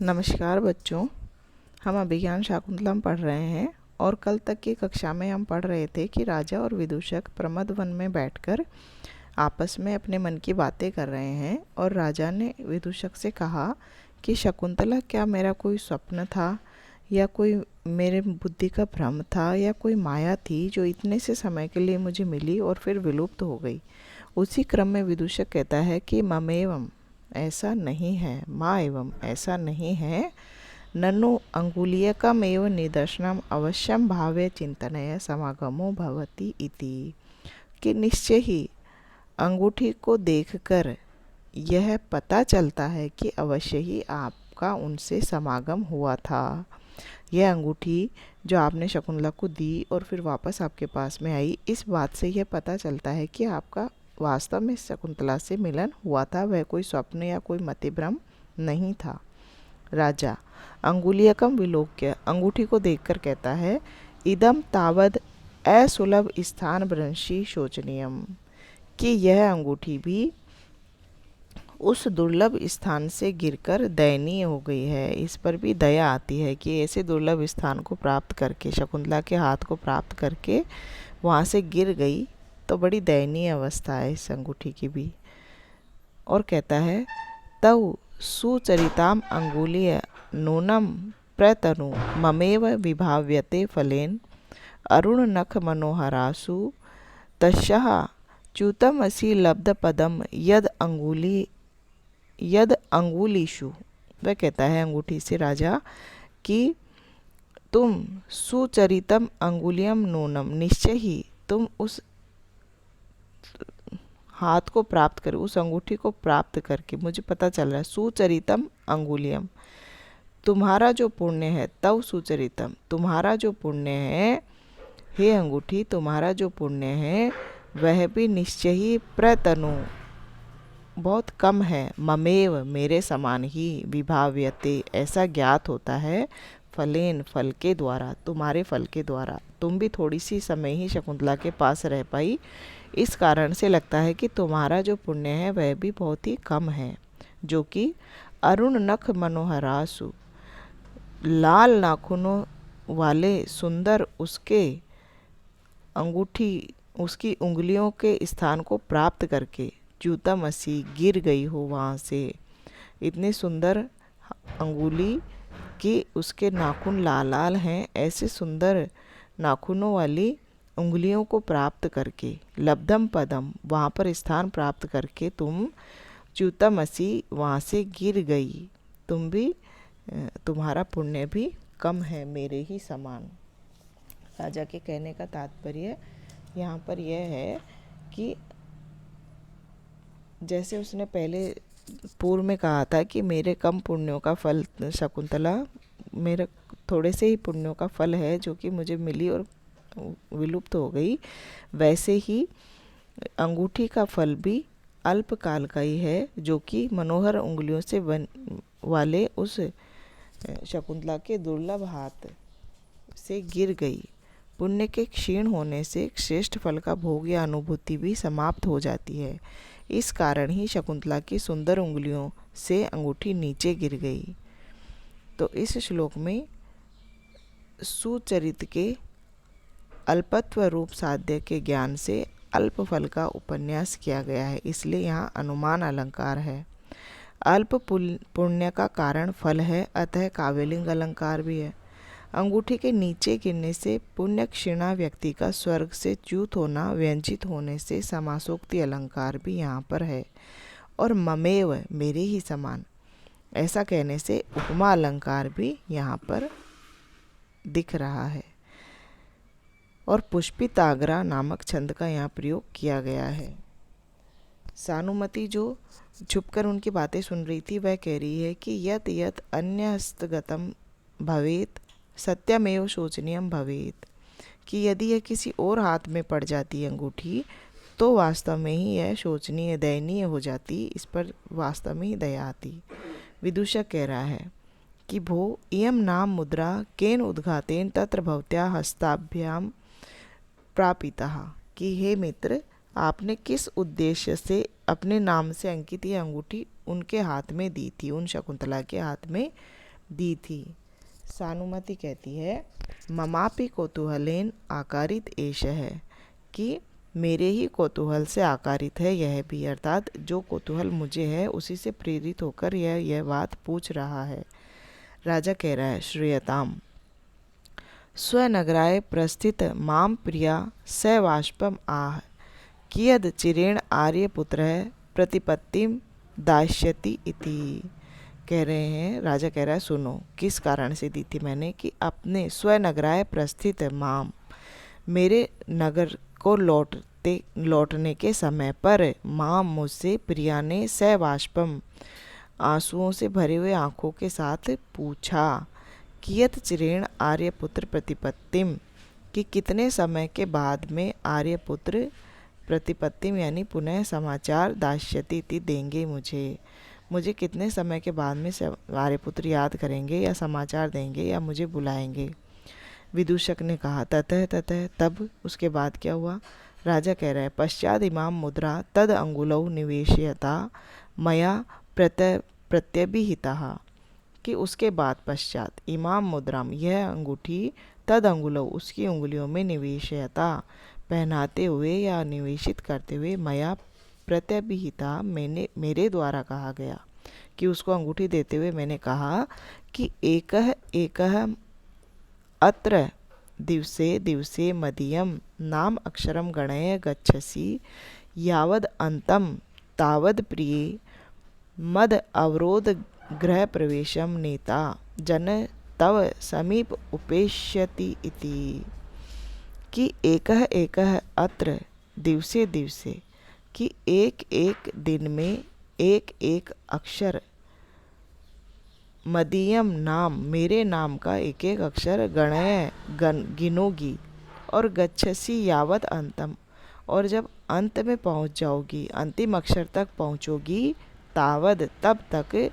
नमस्कार बच्चों। हम अभिज्ञान शाकुंतलम पढ़ रहे हैं और कल तक की कक्षा में हम पढ़ रहे थे कि राजा और विदूषक प्रमद वन में बैठकर आपस में अपने मन की बातें कर रहे हैं और राजा ने विदूषक से कहा कि शकुंतला, क्या मेरा कोई स्वप्न था या कोई मेरे बुद्धि का भ्रम था या कोई माया थी जो इतने से समय के लिए मुझे मिली और फिर विलुप्त हो गई। उसी क्रम में विदूषक कहता है कि ममेवम, ऐसा नहीं है, माँ एवं ऐसा नहीं है, ननु अंगुलीयकमेव निदर्शनम अवश्यम भावे चिंतनय समागमो भवति इति, कि निश्चय ही अंगूठी को देखकर यह पता चलता है कि अवश्य ही आपका उनसे समागम हुआ था। यह अंगूठी जो आपने शकुंतला को दी और फिर वापस आपके पास में आई, इस बात से यह पता चलता है कि आपका वास्तव में शकुंतला से मिलन हुआ था, वह कोई स्वप्न या कोई मतिभ्रम नहीं था। राजा अंगुलीयकम विलोक्य, अंगूठी को देखकर कहता है, इदम तावद असुलभ स्थान भ्रंशी शोचनीयम, कि यह अंगूठी भी उस दुर्लभ स्थान से गिरकर दयनीय हो गई है। इस पर भी दया आती है कि ऐसे दुर्लभ स्थान को प्राप्त करके, शकुंतला के हाथ को प्राप्त करके वहाँ से गिर गई, तो बड़ी दयनीय अवस्था है इस अंगूठी की भी। और कहता है, तव सुचरिताम अंगुलीय नूनम प्रतनु ममेव विभाव्यते फलेन अरुण नख मनोहरासु तस्याः च्युतमसि लब्ध पदम यद अंगुलीषु। वह कहता है अंगूठी से राजा कि तुम सुचरितम अंगुलियम नूनम, निश्चय ही तुम उस हाथ को प्राप्त कर, उस अंगूठी को प्राप्त करके मुझे पता चल रहा है, सुचरितम अंगुलियम, तुम्हारा जो पुण्य है, तव सुचरितम, तुम्हारा जो पुण्य है, हे अंगूठी, तुम्हारा जो पुण्य है वह भी निश्चय ही प्रतनु, बहुत कम है, ममेव, मेरे समान ही, विभाव्यते, ऐसा ज्ञात होता है, फलेन, फल के द्वारा, तुम्हारे फल के द्वारा। तुम भी थोड़ी सी समय ही शकुंतला के पास रह पाई, इस कारण से लगता है कि तुम्हारा जो पुण्य है वह भी बहुत ही कम है, जो कि अरुण नख मनोहरासु, लाल नाखूनों वाले सुंदर उसके अंगूठी, उसकी उंगलियों के स्थान को प्राप्त करके च्युतमसी, गिर गई हो वहाँ से। इतनी सुंदर अंगुली कि उसके नाखून लाल लाल हैं, ऐसे सुंदर नाखूनों वाली उंगलियों को प्राप्त करके, लब्धम पदम, वहाँ पर स्थान प्राप्त करके तुम च्युतमसी, वहाँ से गिर गई, तुम भी, तुम्हारा पुण्य भी कम है, मेरे ही समान। राजा के कहने का तात्पर्य यहाँ पर यह है कि जैसे उसने पहले पूर्व में कहा था कि मेरे कम पुण्यों का फल शकुंतला, मेरे थोड़े से ही पुण्यों का फल है जो कि मुझे मिली और विलुप्त हो गई, वैसे ही अंगूठी का फल भी अल्पकाल का ही है, जो कि मनोहर उंगलियों से वाले उस शकुंतला के दुर्लभ हाथ से गिर गई। पुण्य के क्षीण होने से श्रेष्ठ फल का भोग या अनुभूति भी समाप्त हो जाती है। इस कारण ही शकुंतला की सुंदर उंगलियों से अंगूठी नीचे गिर गई। तो इस श्लोक में सुचरित के अल्पत्व रूप साध्य के ज्ञान से अल्प फल का उपन्यास किया गया है, इसलिए यहाँ अनुमान अलंकार है। अल्प पुण्य का कारण फल है, अतः काव्यलिंग अलंकार भी है। अंगूठी के नीचे गिरने से पुण्य क्षीणा व्यक्ति का स्वर्ग से च्युत होना, व्यंजित होने से समासोक्ति अलंकार भी यहाँ पर है। और ममेव, मेरे ही समान, ऐसा कहने से उपमा अलंकार भी यहाँ पर दिख रहा है। और पुष्पित आगरा नामक छंद का यहाँ प्रयोग किया गया है। सानुमति जो छुपकर उनकी बातें सुन रही थी, वह कह रही है कि यत यत अन्य हस्तगतम भवेत सत्यमेव शोचनीयम भवेत, कि यदि यह किसी और हाथ में पड़ जाती अंगूठी तो वास्तव में ही यह शोचनीय, दयनीय हो जाती, इस पर वास्तव में ही दया आती। विदूषक कह रहा है कि भो इयम नाम मुद्रा केन उद्घातेन तत्र भवत्या हस्ताभ्याम प्रापितः, कि हे मित्र, आपने किस उद्देश्य से अपने नाम से अंकित यह अंगूठी उनके हाथ में दी थी, उन शकुंतला के हाथ में दी थी। सानुमति कहती है ममापि कौतूहलेन आकारित एष है, कि मेरे ही कौतूहल से आकारित है यह भी, अर्थात जो कौतूहल मुझे है उसी से प्रेरित होकर यह बात पूछ रहा है। राजा कह रहा है श्रूयताम स्वनगराय प्रस्थित माम प्रिया स वाष्पम आह कियद चिरेण आर्यपुत्र प्रतिपत्तिम दास्यति इति। कह रहे हैं, राजा कह रहा है सुनो, किस कारण से दी थी मैंने, कि अपने स्वनगराय प्रस्थित माम, मेरे नगर को लौटने के समय पर, माम मुझसे, प्रिया ने, स वाष्पम आंसुओं से भरे हुए आंखों के साथ पूछा, कियत चिरेण आर्यपुत्र प्रतिपत्तिम, कि कितने समय के बाद में आर्यपुत्र प्रतिपत्तिम यानी पुनः समाचार दास्यति देंगे मुझे कितने समय के बाद में आर्यपुत्र याद करेंगे या समाचार देंगे या मुझे बुलाएंगे। विदूषक ने कहा ततः ततः, तब उसके बाद क्या हुआ। राजा कह रहा है पश्चाद इमाम मुद्रा तद अंगुलौ निवेशयता मया प्रत्यभिहिता, कि उसके बाद पश्चात इमाम मुद्राम यह अंगूठी, तद अंगुलौ उसकी उंगलियों में, निवेशयता पहनाते हुए या निवेशित करते हुए, मया प्रत्यभिहिता मेरे द्वारा कहा गया, कि उसको अंगूठी देते हुए मैंने कहा कि एकह एकह अत्र दिवसे दिवसे मदीयम नाम अक्षरम गणय गच्छसि यावद अंतम तावद प्रिये मद अवरोध गृह प्रवेशम नेता जन तव समीप उपेष्यति इति, कि एकह एकह अत्र दिवसे दिवसे, कि एक एक दिन में एक एक अक्षर, मदीयम नाम मेरे नाम का एक एक अक्षर, गणय गिनोगी, और गच्छसी यावत अंतम और जब अंत में पहुंच जाओगी, अंतिम अक्षर तक पहुंचोगी, तावद तब तक,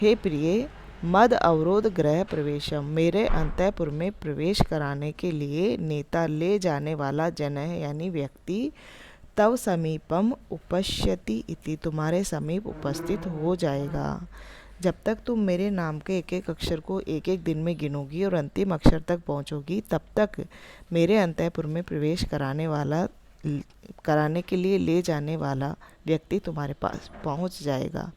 हे प्रिय, मद अवरोध गृह प्रवेशम मेरे अंतःपुर में प्रवेश कराने के लिए नेता ले जाने वाला जन है यानी व्यक्ति, तव समीपम उपश्यति इति तुम्हारे समीप उपस्थित हो जाएगा। जब तक तुम मेरे नाम के एक एक अक्षर को एक एक दिन में गिनोगी और अंतिम अक्षर तक पहुंचोगी, तब तक मेरे अंतःपुर में प्रवेश कराने के लिए ले जाने वाला व्यक्ति तुम्हारे पास पहुंच जाएगा।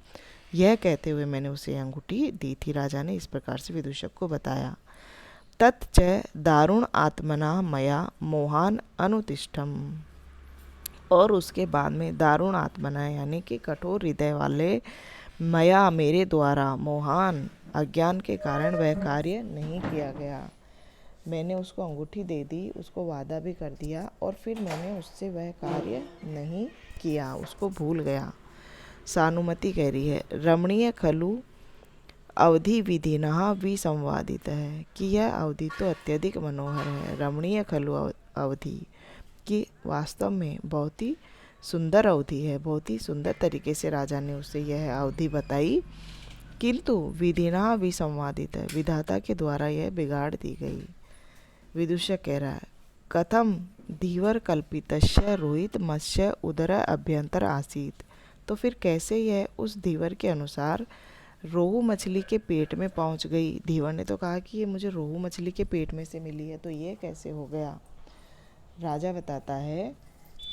यह कहते हुए मैंने उसे अंगूठी दी थी। राजा ने इस प्रकार से विदूषक को बताया। तच्च दारुण आत्मना मया मोहान अनुतिष्ठम, और उसके बाद में दारुण आत्मना यानी कि कठोर हृदय वाले, मया मेरे द्वारा, मोहान अज्ञान के कारण वह कार्य नहीं किया गया। मैंने उसको अंगूठी दे दी, उसको वादा भी कर दिया और फिर मैंने उससे वह कार्य नहीं किया, उसको भूल गया। सानुमति कह रही है रमणीय खलु अवधि विधिना विसंवादित है, कि यह अवधि तो अत्यधिक मनोहर है। रमणीय खलु अवधि कि वास्तव में बहुत ही सुंदर अवधि है, बहुत ही सुंदर तरीके से राजा ने उसे यह अवधि बताई, किंतु विधिना विसंवादित है, विधाता के द्वारा यह बिगाड़ दी गई। विदूषक कह रहा है कथम धीवर कल्पितस्य रोहित मत्स्य उदर अभ्यंतर आसीत, तो फिर कैसे यह उस धीवर के अनुसार रोहू मछली के पेट में पहुंच गई। धीवर ने तो कहा कि ये मुझे रोहू मछली के पेट में से मिली है, तो ये कैसे हो गया। राजा बताता है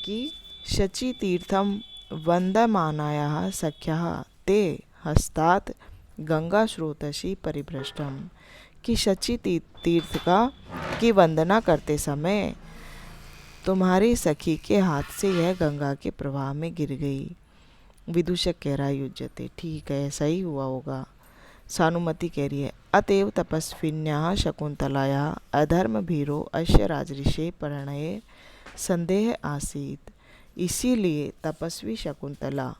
कि शची तीर्थम वंदमानायाः सख्याः ते हस्तात् गंगा स्रोतसी परिभ्रष्टम, कि शची तीर्थ की वंदना करते समय तुम्हारी सखी के हाथ से यह गंगा के प्रवाह में गिर गई। विदूषक कह रहा है युज्यते, ठीक है ऐसा ही हुआ होगा। सानुमति कह रही है अतएव तपस्विन्याः शकुंतलायाः अधर्म भीरो अश्य राजऋषे परिणये संदेह आसीत, इसीलिए तपस्वी शकुंतला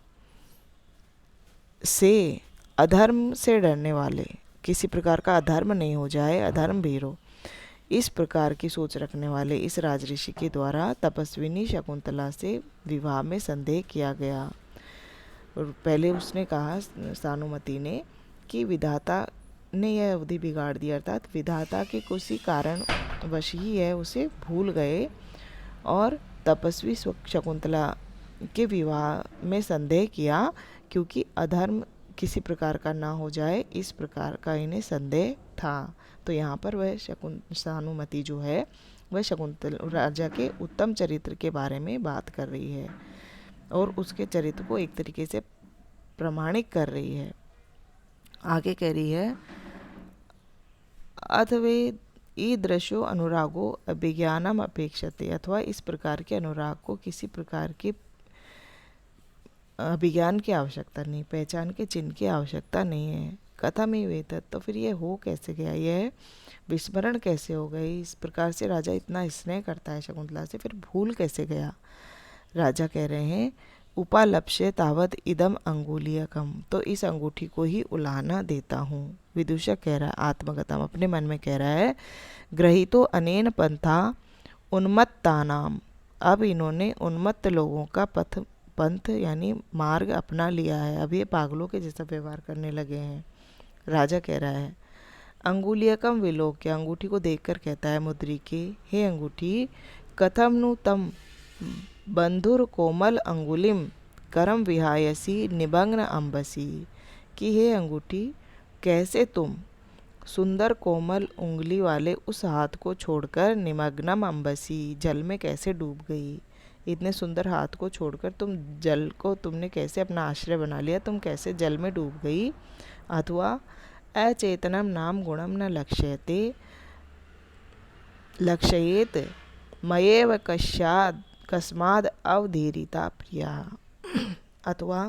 से, अधर्म से डरने वाले, किसी प्रकार का अधर्म नहीं हो जाए, अधर्म भीरो, इस प्रकार की सोच रखने वाले इस राजऋषि के द्वारा तपस्विनी शकुंतला से विवाह में संदेह किया गया। और पहले उसने कहा सानुमति ने कि विधाता ने यह अवधि बिगाड़ दी, अर्थात विधाता के किसी कारण वश ही है उसे भूल गए और तपस्वी शकुंतला के विवाह में संदेह किया, क्योंकि अधर्म किसी प्रकार का ना हो जाए, इस प्रकार का इन्हें संदेह था। तो यहाँ पर वह सानुमति जो है वह शकुंतला राजा के उत्तम चरित्र के बारे में बात कर रही है और उसके चरित्र को एक तरीके से प्रमाणित कर रही है। आगे कह रही है, अथवे ईदृशो अनुरागो अभिज्ञानम अपेक्षते, अथवा इस प्रकार के अनुराग को किसी प्रकार के अभिज्ञान की आवश्यकता नहीं, पहचान के चिन्ह की आवश्यकता नहीं है। कथम ही वेतत, तो फिर ये हो कैसे गया, यह विस्मरण कैसे हो गई, इस प्रकार से राजा इतना स्नेह करता है शकुंतला से, फिर भूल कैसे गया। राजा कह रहे हैं, उपालप्स्य तावत इदम अंगुलीयकम, तो इस अंगूठी को ही उलाहना देता हूँ। विदूषक कह रहा है, आत्मगतम अपने मन में कह रहा है, ग्रहीतो अनेन पंथा उन्मत्तानाम, अब इन्होंने उन्मत्त लोगों का पंथ यानी मार्ग अपना लिया है, अब ये पागलों के जैसा व्यवहार करने लगे हैं। राजा कह रहा है, अंगुलीयकम विलोक्य, अंगूठी को देखकर कहता है मुद्री के, हे अंगूठी, कथम नु तम बंधुर कोमल अंगुलिम करम विहायसी निबंग्न अम्बसी, कि हे अंगूठी, कैसे तुम सुंदर कोमल उंगली वाले उस हाथ को छोड़कर निमग्नम अम्बसी, जल में कैसे डूब गई। इतने सुंदर हाथ को छोड़कर तुम जल को तुमने कैसे अपना आश्रय बना लिया, तुम कैसे जल में डूब गई। अथवा अचेतनम नाम गुणम न लक्ष्यते लक्ष्येत मयेव कस्माद अवधीरिता प्रिया, अथवा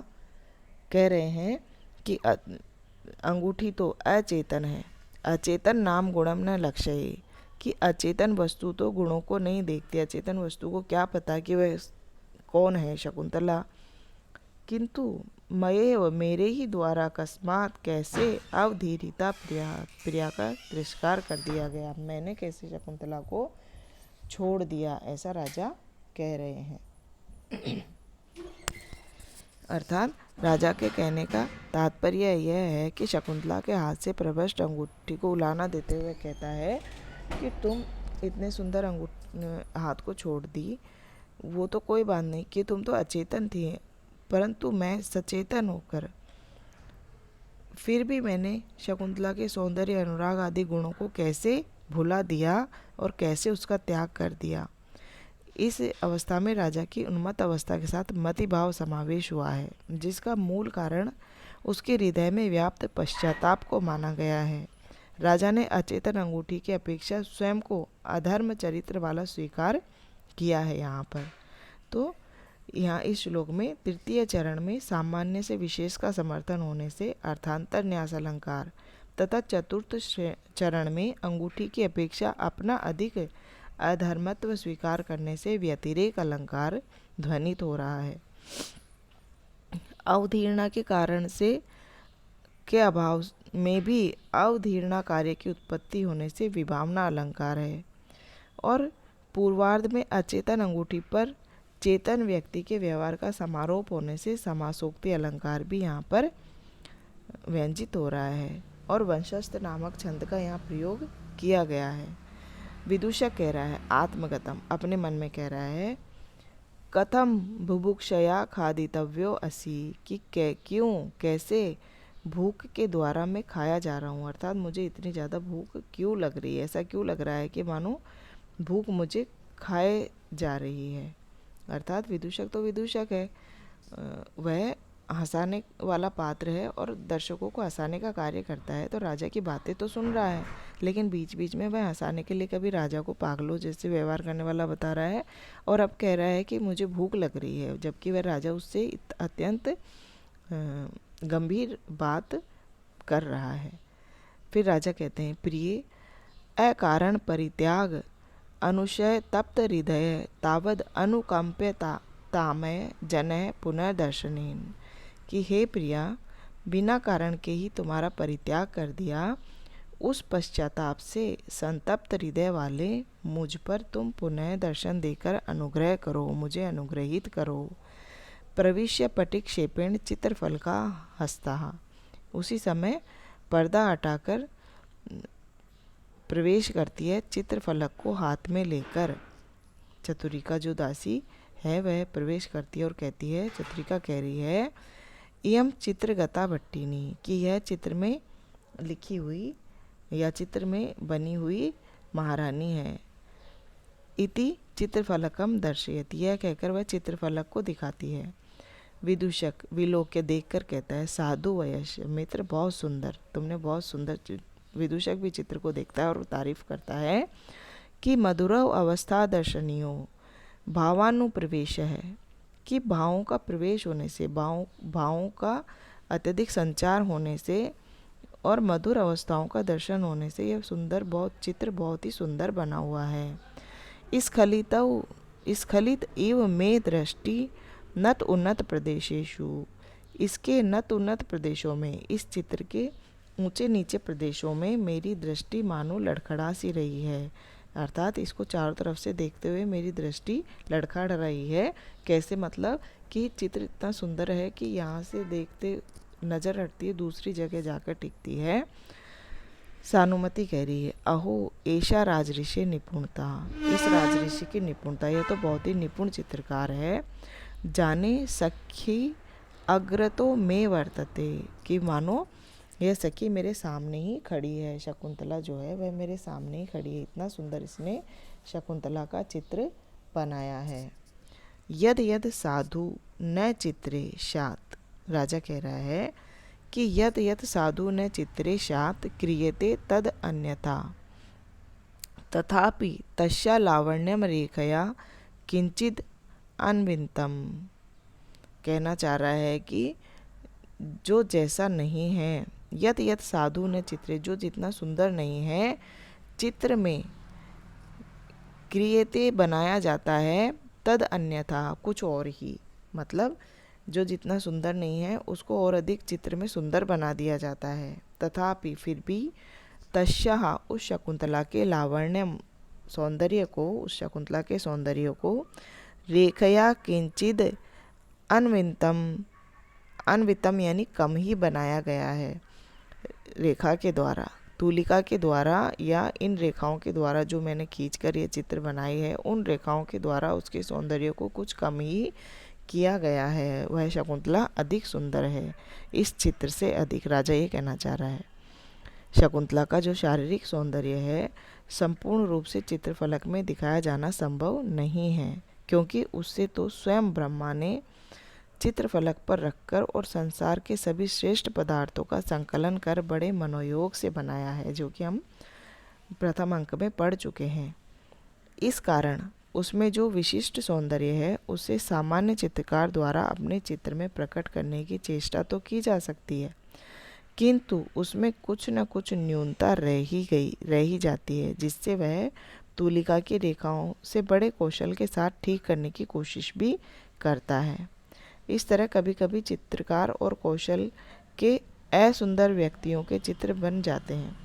कह रहे हैं कि अंगूठी तो अचेतन है, अचेतन नाम गुणम न लक्ष्य, कि अचेतन वस्तु तो गुणों को नहीं देखती, अचेतन वस्तु को क्या पता कि वह कौन है शकुंतला, किंतु मये मेरे ही द्वारा अकस्मात कैसे अवधीरिता प्रिया का तिरस्कार कर दिया गया, मैंने कैसे शकुंतला को छोड़ दिया, ऐसा राजा कह रहे हैं। अर्थात राजा के कहने का तात्पर्य यह है कि शकुंतला के हाथ से प्रभ्रष्ट अंगूठी को उलाना देते हुए कहता है कि तुम इतने सुंदर हाथ को छोड़ दी, वो तो कोई बात नहीं कि तुम तो अचेतन थी, परंतु मैं सचेतन होकर फिर भी मैंने शकुंतला के सौंदर्य, अनुराग आदि गुणों को कैसे भुला दिया और कैसे उसका त्याग कर दिया। इस अवस्था में राजा की उन्मत्त अवस्था के साथ मति भाव समावेश हुआ है, जिसका मूल कारण उसके हृदय में व्याप्त पश्चाताप को माना गया है। राजा ने अचेतन अंगूठी की अपेक्षा स्वयं को अधर्म चरित्र वाला स्वीकार किया है। यहाँ पर तो यहाँ इस श्लोक में तृतीय चरण में सामान्य से विशेष का समर्थन होने से अर्थांतर न्यास अलंकार तथा चतुर्थ चरण में अंगूठी की अपेक्षा अपना अधिक अधर्मत्व स्वीकार करने से व्यतिरेक अलंकार ध्वनित हो रहा है। अवधीर्णा के कारण से के अभाव में भी अवधीर्णा कार्य की उत्पत्ति होने से विभावना अलंकार है, और पूर्वार्ध में अचेतन अंगूठी पर चेतन व्यक्ति के व्यवहार का समारोप होने से समासोक्ति अलंकार भी यहाँ पर व्यंजित हो रहा है और वंशस्थ नामक छंद का यहाँ प्रयोग किया गया है। विदूषक कह रहा है, आत्मगतम अपने मन में कह रहा है, कथम बुभुक्षया खादितव्यो असी, कि क्यों कैसे भूख के द्वारा मैं खाया जा रहा हूँ, अर्थात मुझे इतनी ज़्यादा भूख क्यों लग रही है, ऐसा क्यों लग रहा है कि मानो भूख मुझे खाए जा रही है। अर्थात विदूषक तो विदूषक है, वह हंसाने वाला पात्र है और दर्शकों को हंसाने का कार्य करता है, तो राजा की बातें तो सुन रहा है, लेकिन बीच बीच में वह हंसाने के लिए कभी राजा को पागलों जैसे व्यवहार करने वाला बता रहा है और अब कह रहा है कि मुझे भूख लग रही है, जबकि वह राजा उससे अत्यंत गंभीर बात कर रहा है। फिर राजा कहते हैं, प्रिय अकारण परित्याग अनुशय तप्त हृदय तावद अनुकंप्यता तामय जनय पुनर्दर्शनेन, कि हे प्रिया, बिना कारण के ही तुम्हारा परित्याग कर दिया, उस पश्चाताप से संतप्त हृदय वाले मुझ पर तुम पुनः दर्शन देकर अनुग्रह करो, मुझे अनुग्रहित करो। प्रविश्य पटिक्षेपेण चित्रफल का हस्ता, उसी समय पर्दा हटाकर प्रवेश करती है चित्रफलक को हाथ में लेकर। चतुरिका जो दासी है वह प्रवेश करती है और कहती है, चतुरिका कह रही है इयम चित्रगता भट्टिनी, कि यह चित्र में लिखी हुई या चित्र में बनी हुई महारानी है। इति चित्रफलकम दर्शयति, यह कहकर वह चित्रफलक को दिखाती है। विदूषक विलोक्य देखकर कहता है, साधु वयस्य, मित्र बहुत सुंदर, तुमने बहुत सुंदर। विदूषक भी चित्र को देखता है और तारीफ करता है कि मधुरव अवस्था दर्शनीयो, भावानुप्रवेश है, कि भावों का प्रवेश होने से, भावों का अत्यधिक संचार होने से और मधुर अवस्थाओं का दर्शन होने से यह सुंदर चित्र बहुत ही सुंदर बना हुआ है। स्खलित एव में दृष्टि नत उन्नत प्रदेशेषु, इसके नत उन्नत प्रदेशों में, इस चित्र के ऊंचे नीचे प्रदेशों में मेरी दृष्टि मानो लड़खड़ा सी रही है। अर्थात इसको चारों तरफ से देखते हुए मेरी दृष्टि लड़खड़ रही है। कैसे? मतलब कि चित्र इतना सुंदर है कि यहाँ से देखते नज़र हटती है, दूसरी जगह जाकर टिकती है। सानुमति कह रही है, अहो ऐशा राजऋषि निपुणता, इस राजऋषि की निपुणता, यह तो बहुत ही निपुण चित्रकार है। जाने सखी अग्रतो में वर्तते, कि मानो यह सखी मेरे सामने ही खड़ी है। शकुंतला जो है वह मेरे सामने ही खड़ी है। इतना सुंदर इसने शकुंतला का चित्र बनाया है। यद यद साधु न चित्रे शात, राजा कह रहा है कि यद यद साधु न चित्रे शात क्रियते तद अन्यथा, तथापि तस्या लावण्यम रेखया किंचित अन्वितम। कहना चाह रहा है कि जो जैसा नहीं है, यद यद साधु न चित्रे, जो जितना सुंदर नहीं है चित्र में, क्रियते बनाया जाता है, तद अन्यथा कुछ और ही, मतलब जो जितना सुंदर नहीं है उसको और अधिक चित्र में सुंदर बना दिया जाता है। तथापि फिर भी तस्या, उस शकुंतला के लावण्यम, सौंदर्य को, उस शकुंतला के सौंदर्य को, रेखया किंचिद अन्वितम यानी कम ही बनाया गया है। रेखा के द्वारा, तूलिका के द्वारा, या इन रेखाओं के द्वारा जो मैंने खींचकर ये चित्र बनाई है, उन रेखाओं के द्वारा उसके सौंदर्य को कुछ कम ही किया गया है। वह शकुंतला अधिक सुंदर है इस चित्र से अधिक, राजा ये कहना चाह रहा है। शकुंतला का जो शारीरिक सौंदर्य है संपूर्ण रूप से चित्रफलक में दिखाया जाना संभव नहीं है, क्योंकि उससे तो स्वयं ब्रह्मा ने चित्रफलक पर रखकर और संसार के सभी श्रेष्ठ पदार्थों का संकलन कर बड़े मनोयोग से बनाया है, जो कि हम प्रथम अंक में पढ़ चुके हैं। इस कारण उसमें जो विशिष्ट सौंदर्य है उसे सामान्य चित्रकार द्वारा अपने चित्र में प्रकट करने की चेष्टा तो की जा सकती है, किंतु उसमें कुछ न कुछ न्यूनता रह ही जाती है, जिससे वह तूलिका की रेखाओं से बड़े कौशल के साथ ठीक करने की कोशिश भी करता है। इस तरह कभी कभी चित्रकार और कौशल के असुंदर व्यक्तियों के चित्र बन जाते हैं,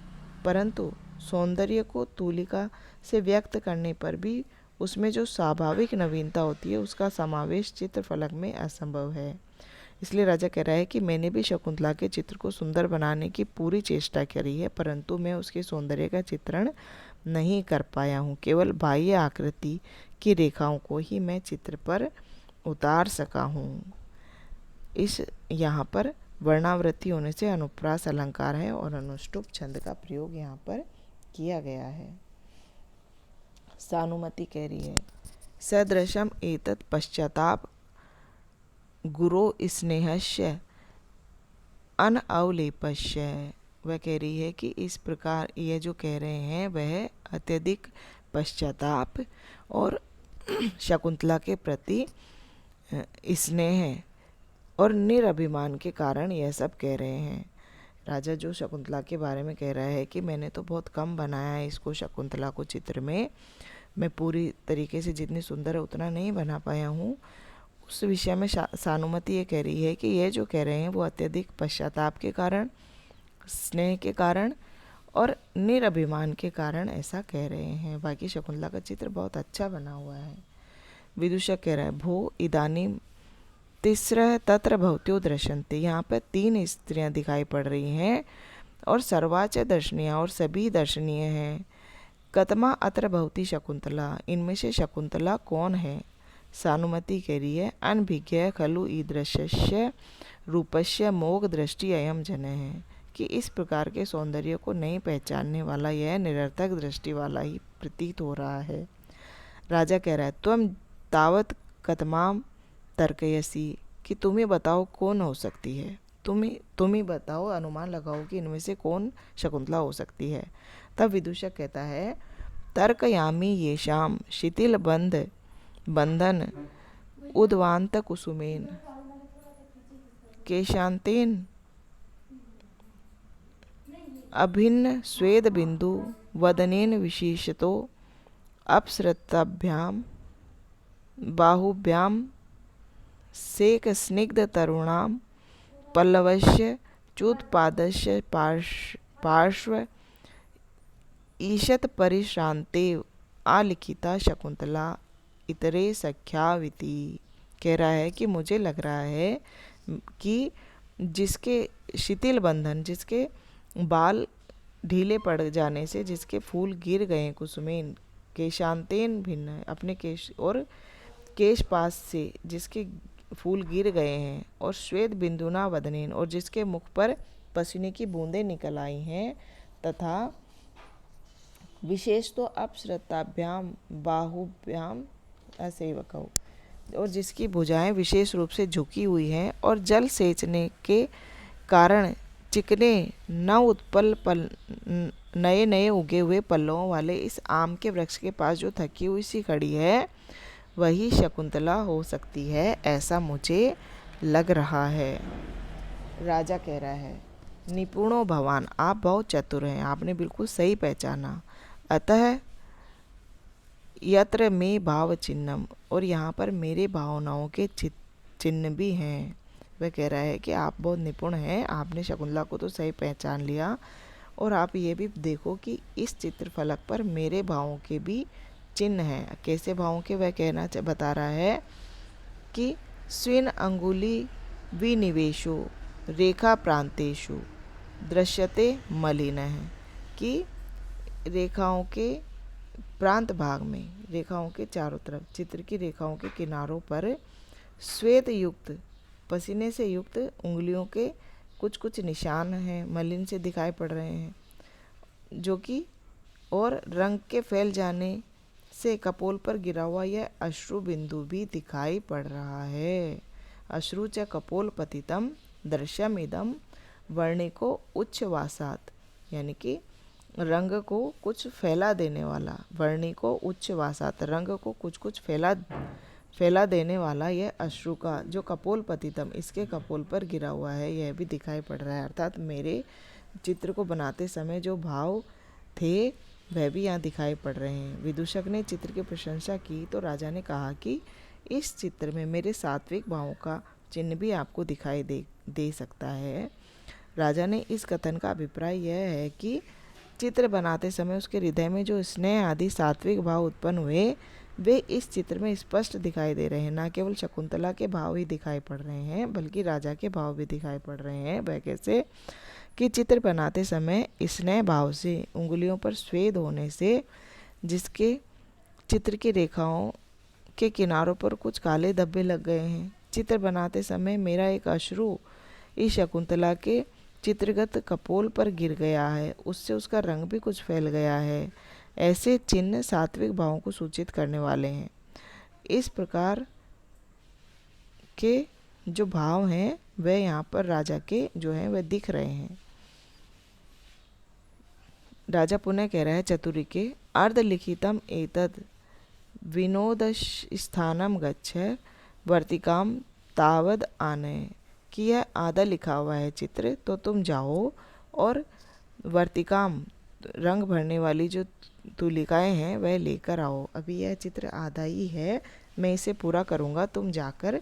परंतु सौंदर्य को तूलिका से व्यक्त करने पर भी उसमें जो स्वाभाविक नवीनता होती है उसका समावेश चित्रफलक में असंभव है। इसलिए राजा कह रहा है कि मैंने भी शकुंतला के चित्र को सुंदर बनाने की पूरी चेष्टा करी है, परंतु मैं उसके सौंदर्य का चित्रण नहीं कर पाया हूँ। केवल बाह्य आकृति की रेखाओं को ही मैं चित्र पर उतार सका हूँ। इस यहाँ पर वर्णावृत्ति होने से अनुप्रास अलंकार है और अनुष्टुप छंद का प्रयोग यहाँ पर किया गया है। सानुमति कह रही है, सदृशम एतत् पश्चाताप गुरो स्नेहस्य अनअवलेपस्य। वह कह रही है कि इस प्रकार ये जो कह रहे हैं वह अत्यधिक पश्चाताप और शकुंतला के प्रति स्नेह और निरभिमान के कारण यह सब कह रहे हैं। राजा जो शकुंतला के बारे में कह रहा है कि मैंने तो बहुत कम बनाया है इसको, शकुंतला को चित्र में मैं पूरी तरीके से जितनी सुंदर है उतना नहीं बना पाया हूँ, उस विषय में सानुमति ये कह रही है कि ये जो कह रहे हैं वो अत्यधिक पश्चाताप के कारण, स्नेह के कारण और निरभिमान के कारण ऐसा कह रहे हैं। बाकी शकुंतला का चित्र बहुत अच्छा बना हुआ है। विदूषक कह रहा है, भो इदानीम तीसरा तत्र भवत्यो दृश्यन्ते, यहाँ पर 3 स्त्रियाँ दिखाई पड़ रही हैं और सर्वाच दर्शनीय और सभी दर्शनीय हैं। कतमा अत्र भवती शकुंतला, इनमें से शकुंतला कौन है? सानुमति करी है। अनभिज्ञ खलु ईदृश्य रूपस्य मोग दृष्टि अयम जन है, कि इस प्रकार के सौंदर्य को नहीं पहचानने वाला यह निरर्थक दृष्टि वाला ही प्रतीत हो रहा है। राजा कह रहा है त्वम तावत कतमाम तर्कयसी, कि तुम्हें बताओ कौन हो सकती है, तुम ही बताओ, अनुमान लगाओ कि इनमें से कौन शकुंतला हो सकती है। तब विदूषक कहता है तर्कयामी येषाम शिथिल बंधन उद्वांत कुसुमेन केशांतेन अभिन्न स्वेद बिंदु वदनेन विशेषतो अपसृताभ्याम बाहुभ्याम सेक स्निग्ध तरुणाम पल्लवस्य च्युतपादस्य पार्श्व ईशत परिश्रांते आलिखिता शकुंतला इतरे सख्याविति। कह रहा है कि मुझे लग रहा है कि जिसके शिथिल बंधन, जिसके बाल ढीले पड़ जाने से, जिसके फूल गिर गए, कुसुमेन केशांतेन भिन्न, अपने केश और केश पास से जिसके फूल गिर गए हैं, और श्वेत बिंदुना वदनेन, और जिसके मुख पर पसीने की बूंदें निकल आई हैं, तथा विशेष तो अपसृताभ्याम बाहुभ्याम असेवकौ, और जिसकी भुजाएं विशेष रूप से झुकी हुई हैं, और जल सेचने के कारण चिकने न उत्पल नए नए उगे हुए पल्लवों वाले इस आम के वृक्ष के पास जो थकी हुई सी खड़ी है, वही शकुंतला हो सकती है, ऐसा मुझे लग रहा है। राजा कह रहा है निपुणो भवान, आप बहुत चतुर हैं, आपने बिल्कुल सही पहचाना। अतः यत्र में भाव चिन्हम, और यहाँ पर मेरे भावनाओं के चिन्ह भी हैं। वह कह रहा है कि आप बहुत निपुण हैं, आपने शकुंतला को तो सही पहचान लिया, और आप ये भी देखो कि इस चित्रफलक पर मेरे भावों के भी चिन्ह हैं। कैसे भावों के, वह बता रहा है कि स्विन अंगुली विनिवेशो रेखा प्रांतेषु दृश्यते मलिन है, कि रेखाओं के प्रांत भाग में, रेखाओं के चारों तरफ, चित्र की रेखाओं के किनारों पर श्वेत युक्त, पसीने से युक्त उंगलियों के कुछ कुछ निशान हैं, मलिन से दिखाई पड़ रहे हैं, जो कि और रंग के फैल जाने से कपोल पर गिरा हुआ यह अश्रु बिंदु भी दिखाई पड़ रहा है। अश्रु च कपोल पतितम दृश्यम इदम वर्णिको उच्छ्वासात, यानी कि रंग को कुछ फैला देने वाला, वर्णी को उच्छ्वासात, रंग को कुछ कुछ फैला देने वाला यह अश्रु का जो कपोल पतितम, इसके कपोल पर गिरा हुआ है, यह भी दिखाई पड़ रहा है। अर्थात मेरे चित्र को बनाते समय जो भाव थे वह भी यहाँ दिखाई पड़ रहे हैं। विदूषक ने चित्र की प्रशंसा की तो राजा ने कहा कि इस चित्र में मेरे सात्विक भावों का चिन्ह भी आपको दिखाई दे सकता है। राजा ने इस कथन का अभिप्राय यह है कि चित्र बनाते समय उसके हृदय में जो स्नेह आदि सात्विक भाव उत्पन्न हुए वे इस चित्र में स्पष्ट दिखाई दे रहे हैं। न केवल शकुंतला के भाव ही दिखाई पड़ रहे हैं बल्कि राजा के भाव भी दिखाई पड़ रहे हैं। वह कैसे कि चित्र बनाते समय स्नेह भाव से, उंगलियों पर स्वेद होने से, जिसके चित्र की रेखाओं के किनारों पर कुछ काले धब्बे लग गए हैं। चित्र बनाते समय मेरा एक अश्रु इस शकुंतला के चित्रगत कपोल पर गिर गया है, उससे उसका रंग भी कुछ फैल गया है। ऐसे चिन्ह सात्विक भावों को सूचित करने वाले हैं। इस प्रकार के जो भाव हैं वह यहाँ पर राजा के जो हैं वह दिख रहे हैं। राजा पुनः कह रहा है चतुरी के अर्धलिखितम एतद विनोद स्थानम गच्छ वर्तिकाम तावद आनय, कि यह आधा लिखा हुआ है चित्र, तो तुम जाओ और वर्तिकाम रंग भरने वाली जो तुलिकाएं हैं वह लेकर आओ। अभी यह चित्र आधा ही है, मैं इसे पूरा करूँगा, तुम जाकर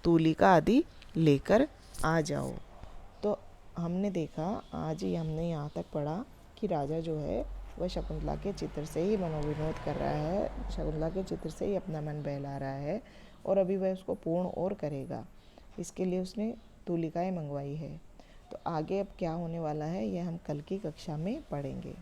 तुलिका आदि लेकर आ जाओ। तो हमने देखा, आज ही हमने यहाँ तक पढ़ा कि राजा जो है वह शकुंतला के चित्र से ही मनोविनोद कर रहा है, शकुंतला के चित्र से ही अपना मन बहला रहा है, और अभी वह उसको पूर्ण और करेगा। इसके लिए उसने तुलिकाएं मंगवाई है। तो आगे अब क्या होने वाला है यह हम कल की कक्षा में पढ़ेंगे।